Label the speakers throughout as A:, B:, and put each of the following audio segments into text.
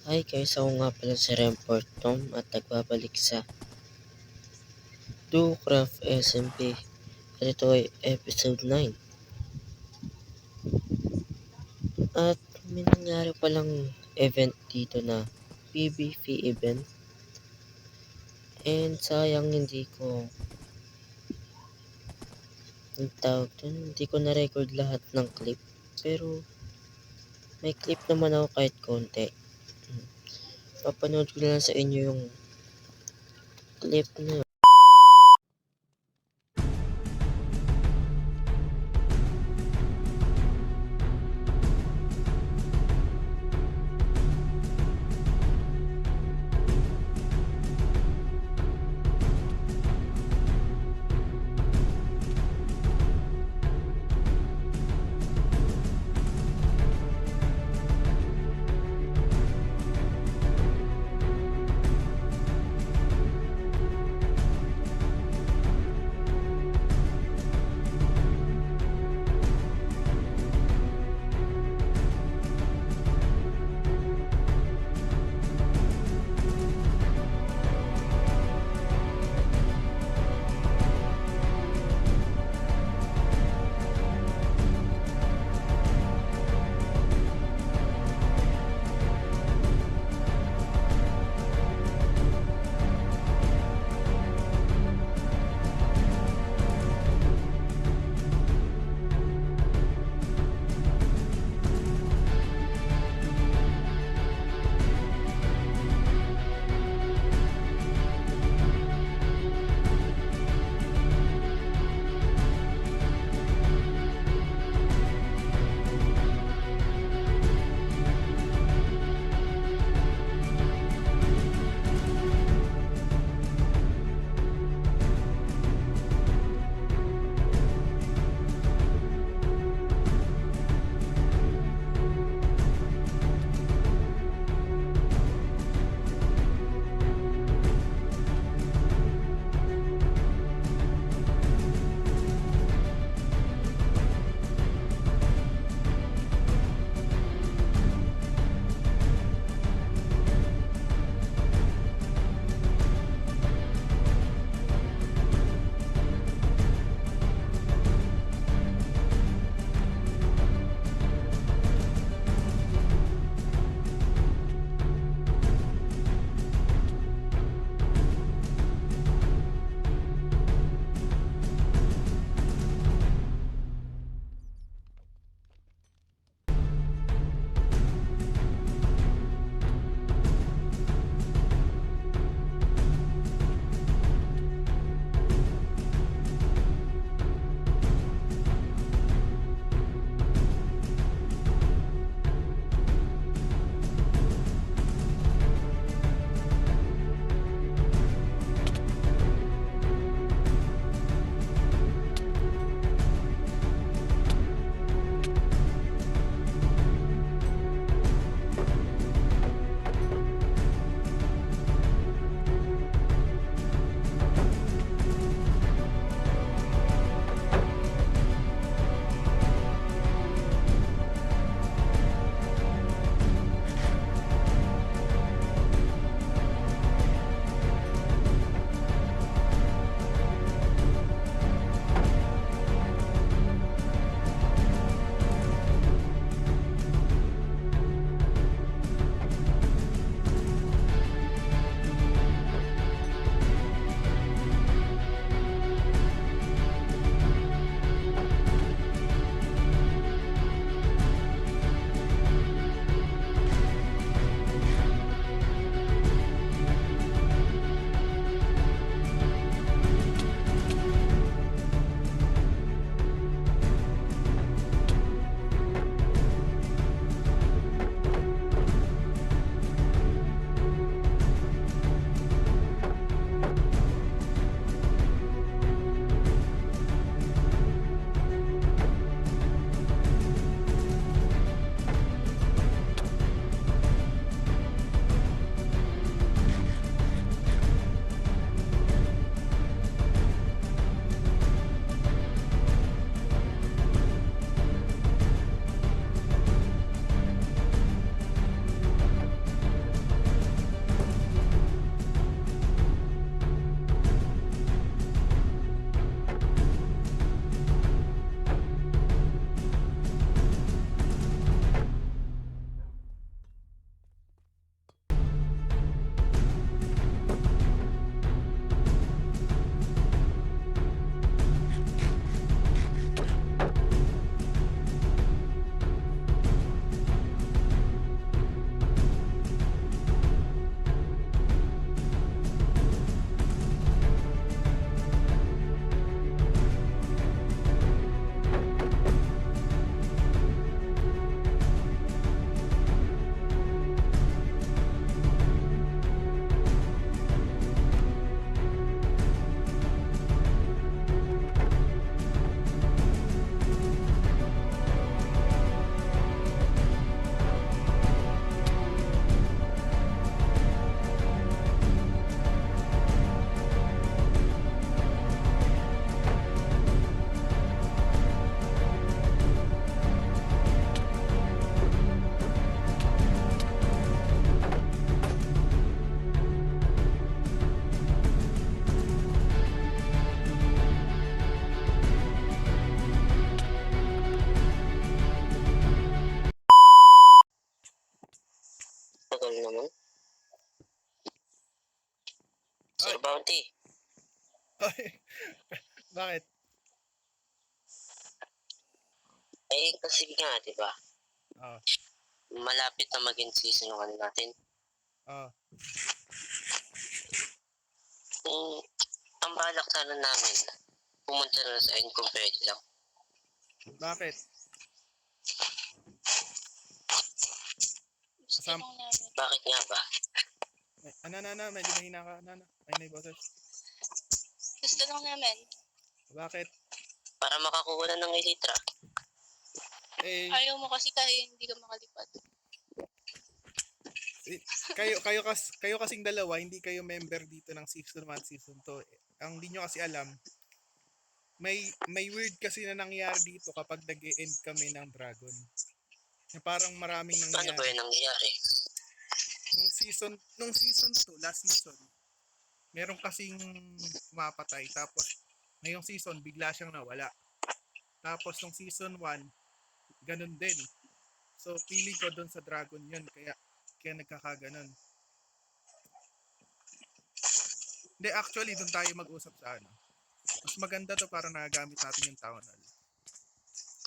A: Hi guys, ako nga pala si Remport Tom at nagbabalik sa Do Craft SMP at ito ay episode 9. At may nangyari palang event dito na PvP event, and sayang hindi ko na-record lahat ng clip, pero may clip naman ako kahit konti. Papanood ko na lang sa inyo yung clip na. 20.
B: Ay, bakit?
A: Eh, kasi nga, di ba?
B: Oh,
A: Malapit na maging season 1 natin.
B: oh.
A: Ang balak sana namin, pumunta na sa end kung pwede lang.
B: Bakit?
C: Gusto
B: Kasam
C: lang namin.
A: Bakit nga ba?
B: na, medyo mahina ka, na. Mahina yung boses.
C: Gusto lang namin.
B: Bakit?
A: Para makakuha na ng elitra.
B: Eh,
C: Ayaw mo kasi kahit hindi ka makalipad.
B: kayo kasing dalawa, hindi kayo member dito ng season 1, season 2. Ang hindi nyo kasi alam, may weird kasi na nangyari dito kapag nag-e-end kami ng Dragon. Na parang maraming
A: Ano ba
B: nangyari.
A: yung nangyayari?
B: Nung season 2, last season, meron kasing pumapatay. Tapos, ngayong season, bigla siyang nawala. Tapos, nung season 1, ganun din. So, feeling ko doon sa Dragon yun. Kaya nagkakaganon. Hindi, actually, doon tayo mag-usap sa ano. Mas maganda to para nagagamit natin yung town hall.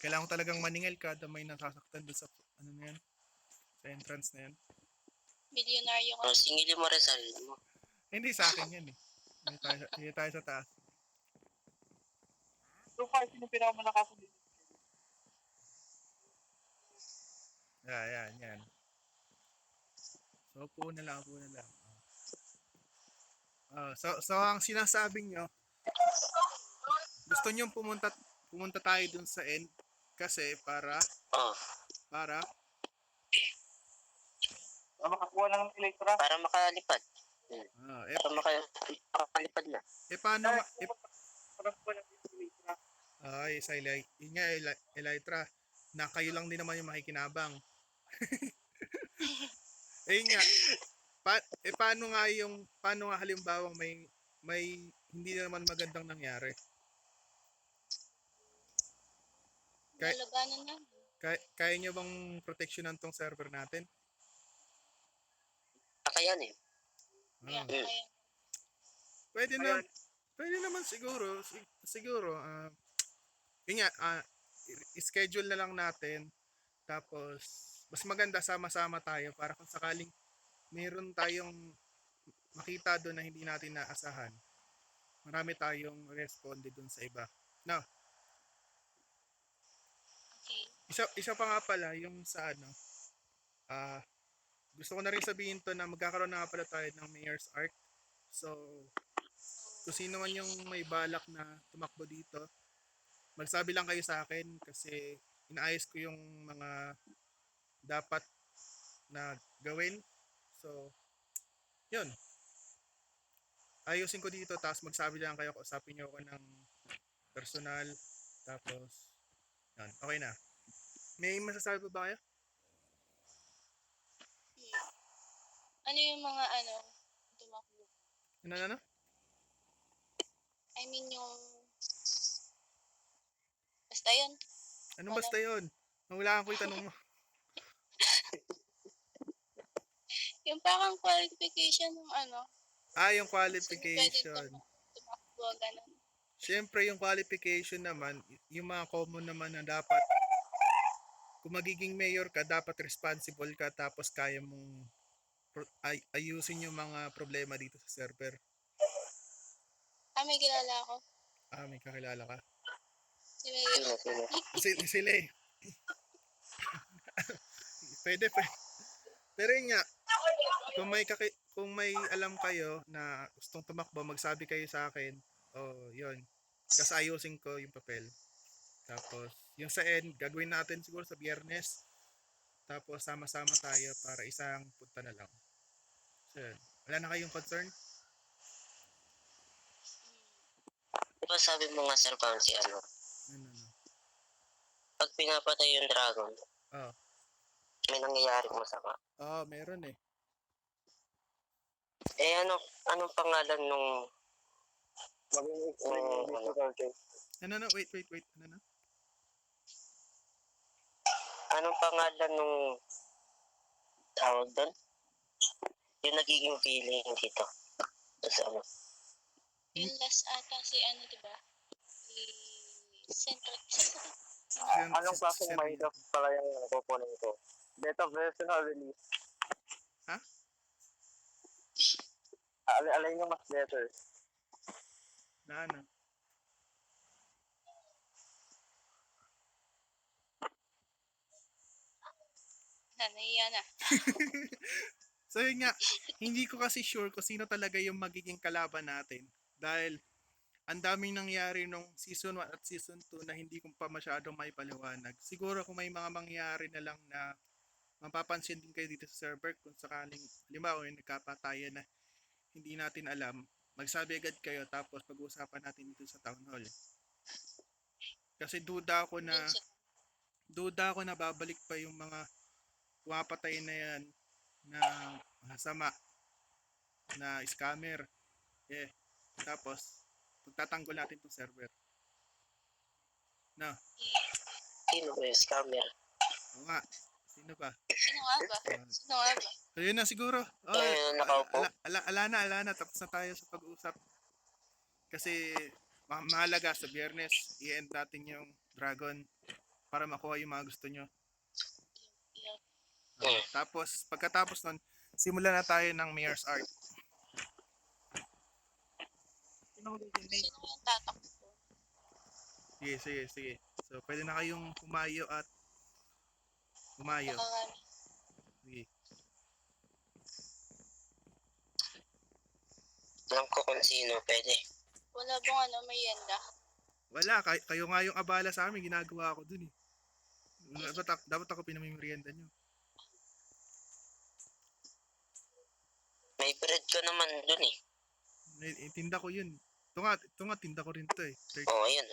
B: Kailangan ko talagang maningil kada may nasasaktan doon sa, ano na yan, sa entrance na yan.
C: Milyonaryo ka.
A: Singilin mo rin sarili mo.
B: Hindi sa akin yan eh. Hindi tayo sa taas.
D: So far, sino pinakamalakas dito?
B: Yan. So, upo na lang. So ang sinasabing nyo, gusto nyo pumunta tayo dun sa end kasi para
A: Oh,
D: Para makakuha lang ng Electra.
A: para makalipad.
B: eh,
A: Makalipad na.
B: paano
D: Para makakuha lang ng Electra.
B: ay sa Elytra na kayo lang din naman yung makikinabang. Nga, paano nga halimbawa may hindi naman magandang nangyari?
C: Lalabanan namin.
B: Kaya nyo bang proteksyonan tong server natin?
A: Kakayanin.
B: Ah,
C: Kaya.
B: pwede naman siguro yun nga, schedule na lang natin tapos mas maganda sama-sama tayo para kung sakaling meron tayong makita doon na hindi natin naasahan, marami tayong responde doon sa iba. Now,
C: Okay.
B: isa pa nga pala yung sa ano, gusto ko na rin sabihin to na magkakaroon na nga pala tayo ng Mayor's Arc. So, kung sino man yung may balak na tumakbo dito, magsabi lang kayo sa akin kasi inaayos ko yung mga dapat na gawin. So, yun. Ayusin ko dito, tapos magsabi lang kayo, kausapin nyo ako ng personal, tapos, yun, okay na. May masasabi pa ba kayo?
C: Ano yung mga tumakbo?
B: Ano?
C: I mean yung basta yun.
B: Anong basta yun? Nahulaan ko yung tanong mo.
C: Yung parang qualification ng
B: Yung qualification.
C: Tumakbo, ganun.
B: Siyempre, yung qualification naman, yung mga common naman na dapat, kung magiging mayor ka, dapat responsible ka, tapos kaya mong ayusin yung mga problema dito sa server.
C: May kilala ako.
B: May kakilala ka?
C: Si Mayor.
B: Sila eh. Pwede. Pero yun nga, kung may alam kayo na gustong tumakbo, magsabi kayo sa akin. Yun. Kasi ayusin ko yung papel. Tapos, yung sa end, gagawin natin siguro sa Biyernes. Tapos, sama-sama tayo para isang punta na lang. So, yun. Wala na kayong concern?
A: Diba sabi mo nga, Sir Bouncy,
B: Ano?
A: Pag pinapatay yung dragon, may nangyayaring masama.
B: Meron eh.
A: Anong pangalan nung...
B: Wait.
A: Anong pangalan nung tawag doon? Yung nagiging feeling dito.
C: Yung last ata si ano, di ba? Si Central.
D: Anong klaseng mahirap pala yung kukunin ko? Beta version or release?
B: Ha?
D: Alin yung mas better?
B: Na ano?
C: Nahiya na.
B: So yun nga, hindi ko kasi sure kung sino talaga yung magiging kalaban natin. Dahil ang daming nangyari nung season 1 at season 2 na hindi ko pa masyadong may paliwanag. Siguro kung may mga mangyari na lang na mapapansin din kayo dito sa server kung sakaling, halimbawa yung nagkapatayan na hindi natin alam, magsabi agad kayo tapos pag-uusapan natin dito sa town hall. Kasi duda ko na babalik pa yung mga pumapatay na yan na masama na scammer. Tapos pagtatanggol natin tong server. No.
A: Sino ba yung scammer?
B: Oo nga. Sino ba?
C: Sino nga ba? Sino nga ba?
B: So yun na siguro.
A: Nakaupo.
B: Ala na. Tapos na tayo sa pag-uusap. Kasi mahalaga sa Biyernes, i-end natin yung Dragon para makuha yung mga gusto nyo. Tapos, pagkatapos nun, simulan na tayo ng Mayor's Art.
C: Sino yung tatakbo?
B: Sige. So, pwede na kayong humayo at humayo.
C: Baka nga,
B: Sige.
A: Alam ko kung sino pwede.
C: wala bang ano, merienda?
B: Wala, kayo nga yung abala sa amin, ginagawa ko dun eh. Dapat ako pinamimerienda nyo.
A: May bread ka naman dun eh.
B: Tinda ko yun. Ito nga, tinda ko rin to eh.
A: Oo, ayun.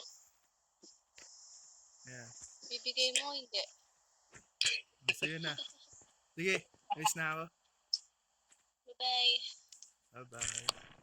B: Yeah.
C: Bibigay mo, hindi.
B: So yun na. Sige, ayos na ako.
C: Bye-bye.
B: Bye-bye.